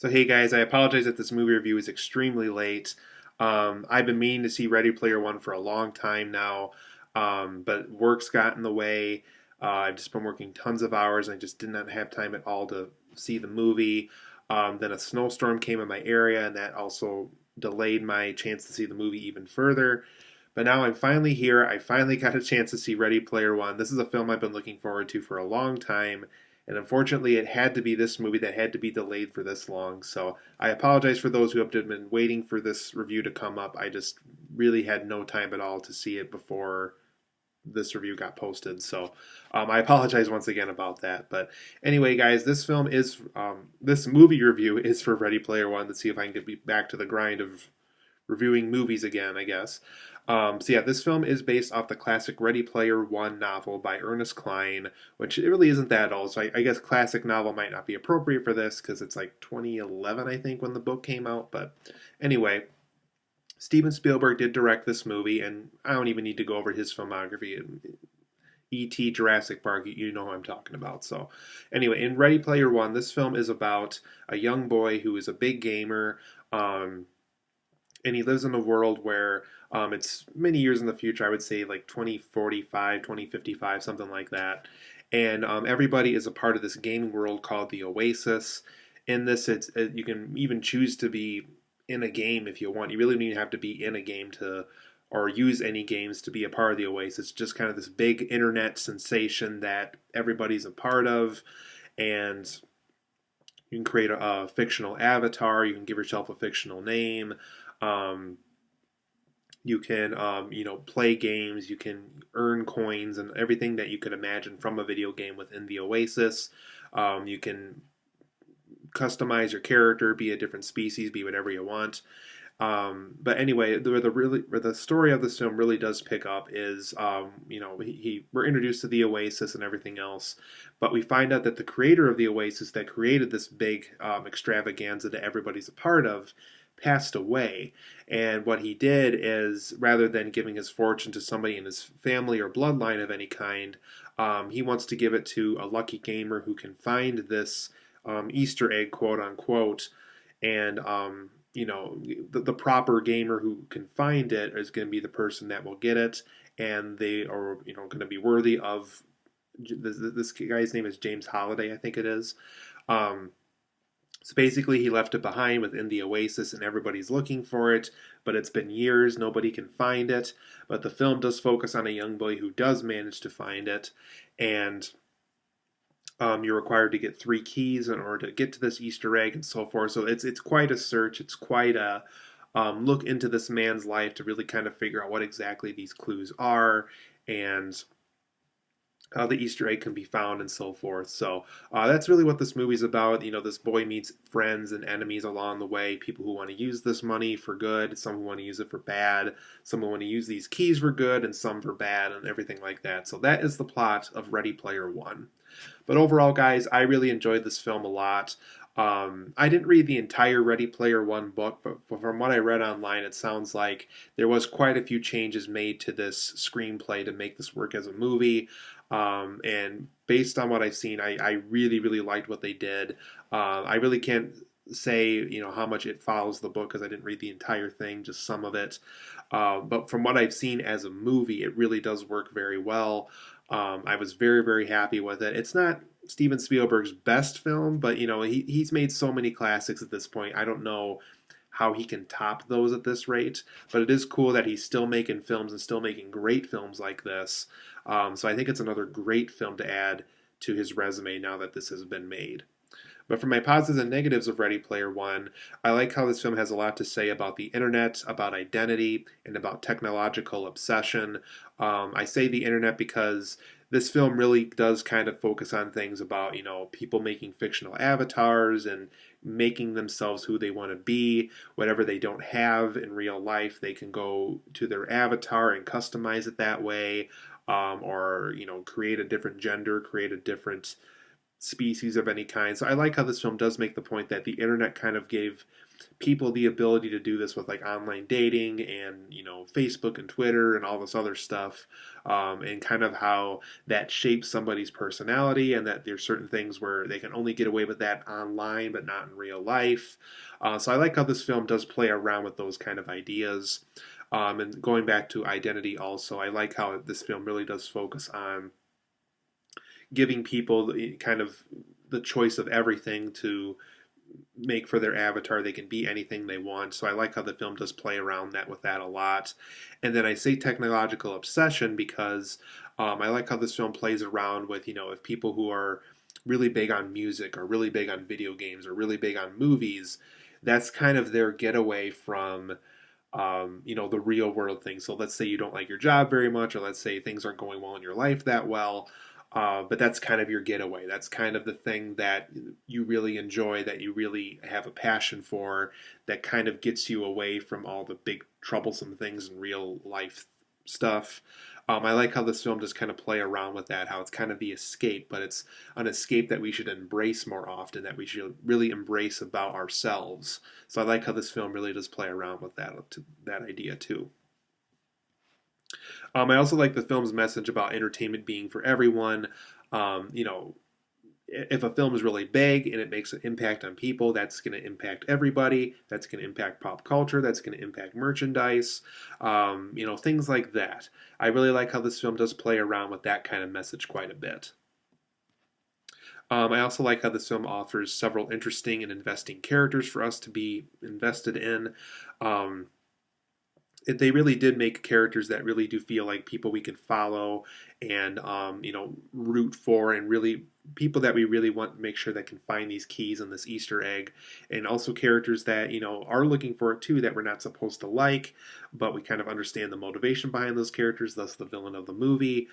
So hey guys, I apologize that this movie review is extremely late. I've been meaning to see Ready Player One for a long time now, but work's got in the way. I've just been working tons of hours and I just did not have time at all to see the movie. Then a snowstorm came in my area and that also delayed my chance to see the movie even further. But now I'm finally here. I finally got a chance to see Ready Player One. This is a film I've been looking forward to for a long time. And unfortunately, it had to be this movie that had to be delayed for this long. So I apologize for those who have been waiting for this review to come up. I just really had no time at all to see it before this review got posted. So I apologize once again about that. But anyway, guys, this movie review is for Ready Player One. To see if I can get back to the grind of reviewing movies again, I guess. So yeah, this film is based off the classic Ready Player One novel by Ernest Cline, which it really isn't that old. So I guess classic novel might not be appropriate for this because it's like 2011, I think, when the book came out. But anyway, Steven Spielberg did direct this movie, and I don't even need to go over his filmography. E.T., Jurassic Park, you know who I'm talking about. So, anyway, in Ready Player One, this film is about a young boy who is a big gamer. And he lives in a world where it's many years in the future. I would say like 2045, 2055, something like that. And everybody is a part of this gaming world called the Oasis. In this, you can even choose to be in a game if you want. You really don't even have to be in a game to or use any games to be a part of the Oasis. It's just kind of this big internet sensation that everybody's a part of, and you can create a fictional avatar. You can give yourself a fictional name. Um, you can, play games. You can earn coins and everything that you could imagine from a video game within the Oasis. You can customize your character, be a different species, be whatever you want. But anyway, where the story of this film really does pick up is, we're introduced to the Oasis and everything else, but we find out that the creator of the Oasis that created this big extravaganza that everybody's a part of passed away. And what he did is, rather than giving his fortune to somebody in his family or bloodline of any kind, he wants to give it to a lucky gamer who can find this Easter egg, quote unquote, and the proper gamer who can find it is going to be the person that will get it, and they are going to be worthy of this guy's name is James Holiday, I think it is. Um, so basically, he left it behind within the Oasis, and everybody's looking for it. But it's been years; nobody can find it. But the film does focus on a young boy who does manage to find it, and you're required to get 3 keys in order to get to this Easter egg and so forth. So it's quite a search. It's quite a look into this man's life to really kind of figure out what exactly these clues are and how the Easter egg can be found and so forth. So that's really what this movie's about. This boy meets friends and enemies along the way, people who want to use this money for good, some who want to use it for bad, some who want to use these keys for good, and some for bad, and everything like that. So that is the plot of Ready Player One. But overall, guys, I really enjoyed this film a lot. I didn't read the entire Ready Player One book, but from what I read online, it sounds like there was quite a few changes made to this screenplay to make this work as a movie. And based on what I've seen, I really, really liked what they did. I really can't say how much it follows the book because I didn't read the entire thing, just some of it. But from what I've seen as a movie, it really does work very well. I was very, very happy with it. It's not Steven Spielberg's best film, but he's made so many classics at this point. I don't know how he can top those at this rate, but it is cool that he's still making films and still making great films like this. So I think it's another great film to add to his resume now that this has been made. But for my positives and negatives of Ready Player One, I like how this film has a lot to say about the internet, about identity, and about technological obsession. I say the internet because this film really does kind of focus on things about, people making fictional avatars and making themselves who they want to be. Whatever they don't have in real life, they can go to their avatar and customize it that way, or create a different gender, create a different species of any kind. So I like how this film does make the point that the internet kind of gave people the ability to do this with like online dating and Facebook and Twitter and all this other stuff, and kind of how that shapes somebody's personality, and that there's certain things where they can only get away with that online but not in real life. So I like how this film does play around with those kind of ideas. And going back to identity also, I like how this film really does focus on giving people kind of the choice of everything to make for their avatar. They can be anything they want. So I like how the film does play around that with that a lot. And then I say technological obsession because I like how this film plays around with, if people who are really big on music or really big on video games or really big on movies, that's kind of their getaway from the real world thing. So let's say you don't like your job very much, or let's say things aren't going well in your life that well, but that's kind of your getaway. That's kind of the thing that you really enjoy, that you really have a passion for, that kind of gets you away from all the big troublesome things in real life stuff. I like how this film just kind of play around with that, how it's kind of the escape, but it's an escape that we should embrace more often, that we should really embrace about ourselves. So I like how this film really does play around with that idea too. I also like the film's message about entertainment being for everyone. If a film is really big and it makes an impact on people, that's going to impact everybody. That's going to impact pop culture. That's going to impact merchandise. Things like that. I really like how this film does play around with that kind of message quite a bit. I also like how this film offers several interesting and investing characters for us to be invested in. Um, they really did make characters that really do feel like people we can follow and root for, and really people that we really want to make sure that can find these keys in this Easter egg, and also characters that are looking for it too, that we're not supposed to like, but we kind of understand the motivation behind those characters, thus the villain of the movie.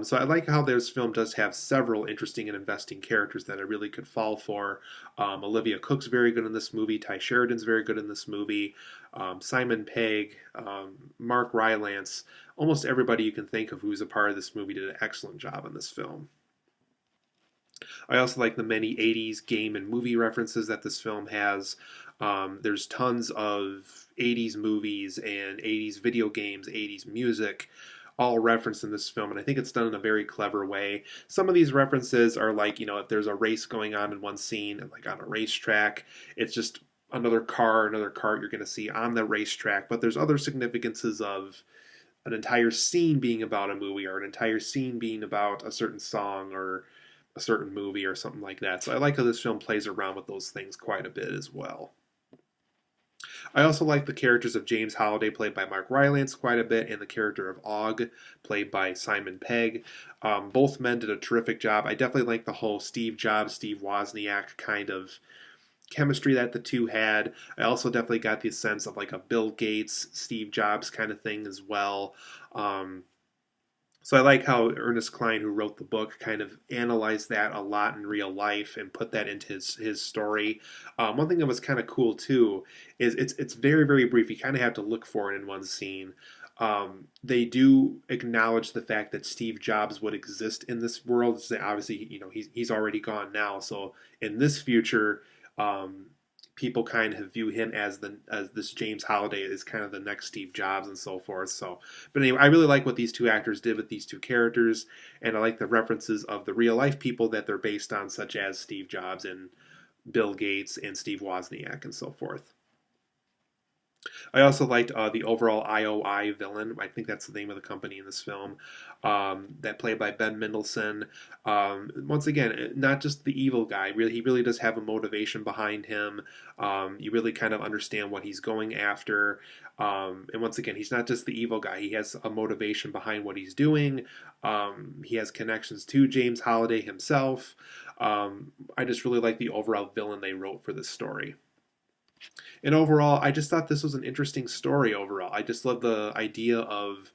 So I like how this film does have several interesting and investing characters that I really could fall for. Olivia Cooke's very good in this movie. Tye Sheridan's very good in this movie. Simon Pegg, Mark Rylance, almost everybody you can think of who's a part of this movie did an excellent job in this film. I also like the many 80s game and movie references that this film has. There's tons of 80s movies and 80s video games, 80s music, all referenced in this film, and I think it's done in a very clever way. Some of these references are like, if there's a race going on in one scene, like on a racetrack, it's just another car, another cart you're going to see on the racetrack, but there's other significances of an entire scene being about a movie, or an entire scene being about a certain song or a certain movie or something like that. So I like how this film plays around with those things quite a bit as well. I also like the characters of James Holliday, played by Mark Rylance, quite a bit, and the character of Og, played by Simon Pegg. Both men did a terrific job. I definitely like the whole Steve Jobs, Steve Wozniak kind of chemistry that the two had. I also definitely got the sense of like a Bill Gates, Steve Jobs kind of thing as well. So I like how Ernest Cline, who wrote the book, kind of analyzed that a lot in real life and put that into his story. One thing that was kind of cool too is it's very, very brief. You kind of have to look for it in one scene. They do acknowledge the fact that Steve Jobs would exist in this world. Obviously, he's already gone now. So in this future, people kind of view him as this James Holliday is kind of the next Steve Jobs and so forth. So, but anyway, I really like what these two actors did with these two characters, and I like the references of the real life people that they're based on, such as Steve Jobs and Bill Gates and Steve Wozniak and so forth. I also liked the overall IOI villain. I think that's the name of the company in this film. That played by Ben Mendelsohn. Once again, not just the evil guy. Really, he really does have a motivation behind him. You really kind of understand what he's going after. And once again, he's not just the evil guy. He has a motivation behind what he's doing. He has connections to James Holliday himself. I just really like the overall villain they wrote for this story. And overall, I just thought this was an interesting story overall. I just love the idea of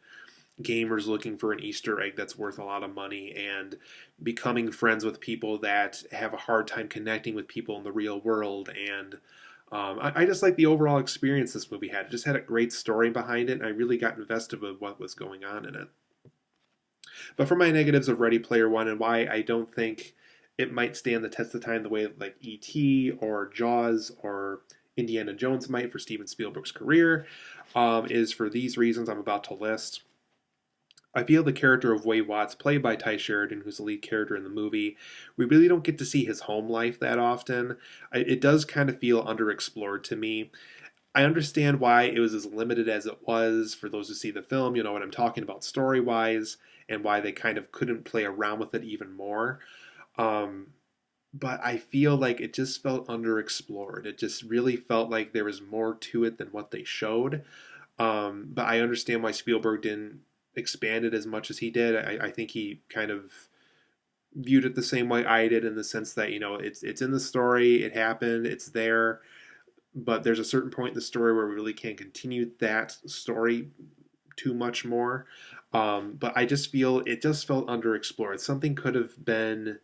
gamers looking for an Easter egg that's worth a lot of money, and becoming friends with people that have a hard time connecting with people in the real world. And I just like the overall experience this movie had. It just had a great story behind it, and I really got invested with what was going on in it. But for my negatives of Ready Player One, and why I don't think it might stand the test of time the way like E.T. or Jaws or Indiana Jones might for Steven Spielberg's career, is for these reasons I'm about to list. I feel the character of Wade Watts, played by Tye Sheridan, who's the lead character in the movie, we really don't get to see his home life that often. It does kind of feel underexplored to me. I understand why it was as limited as it was for those who see the film, you know what I'm talking about story wise, and why they kind of couldn't play around with it even more. Um, but I feel like it just felt underexplored. It just really felt like there was more to it than what they showed. But I understand why Spielberg didn't expand it as much as he did. I think he kind of viewed it the same way I did in the sense that, you know, it's in the story, it happened, it's there, but there's a certain point in the story where we really can't continue that story too much more. But I just feel it just felt underexplored. Something could have been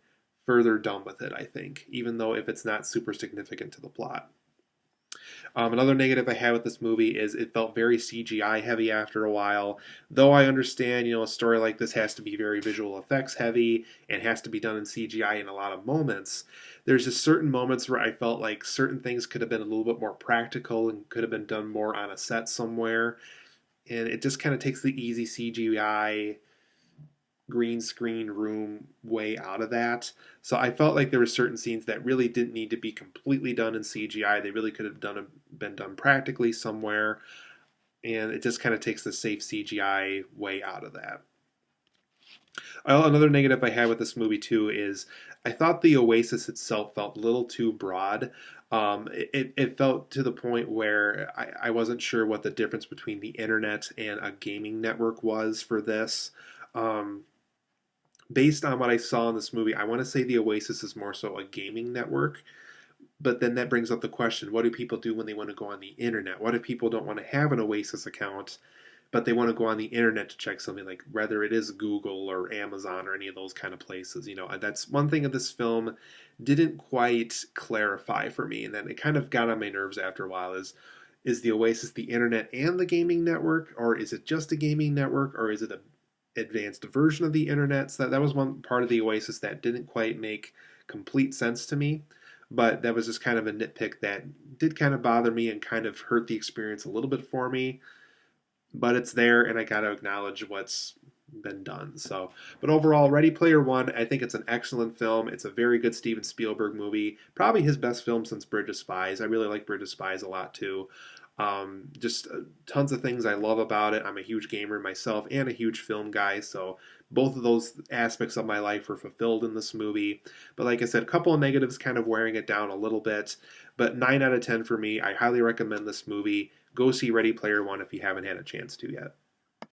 further done with it, I think, even though if it's not super significant to the plot. Another negative I had with this movie is it felt very CGI heavy after a while. Though I understand, you know, a story like this has to be very visual effects heavy and has to be done in CGI in a lot of moments. There's just certain moments where I felt like certain things could have been a little bit more practical and could have been done more on a set somewhere. And it just kind of takes the easy CGI green screen room way out of that. So I felt like there were certain scenes that really didn't need to be completely done in CGI. They really could have been done practically somewhere, and it just kind of takes the safe CGI way out of that. Another negative I had with this movie too is I thought the Oasis itself felt a little too broad. It felt to the point where I wasn't sure what the difference between the internet and a gaming network was for this. Um, Based on what I saw in this movie, I want to say the Oasis is more so a gaming network. But then that brings up the question, what do people do when they want to go on the internet? What if people don't want to have an Oasis account, but they want to go on the internet to check something like whether it is Google or Amazon or any of those kind of places? You know, that's one thing that this film didn't quite clarify for me, and then it kind of got on my nerves after a while. Is the Oasis the internet and the gaming network, or is it just a gaming network, or is it a advanced version of the internet? So that was one part of the Oasis that didn't quite make complete sense to me. But that was just kind of a nitpick that did kind of bother me and kind of hurt the experience a little bit for me. But it's there, and I got to acknowledge what's been done. So, but overall, Ready Player One, I think it's an excellent film. It's a very good Steven Spielberg movie. Probably his best film since Bridge of Spies. I really like Bridge of Spies a lot too. Just tons of things I love about it. I'm a huge gamer myself and a huge film guy, so both of those aspects of my life were fulfilled in this movie. But like I said, a couple of negatives kind of wearing it down a little bit. But 9 out of 10 for me. I highly recommend this movie. Go see Ready Player One if you haven't had a chance to yet.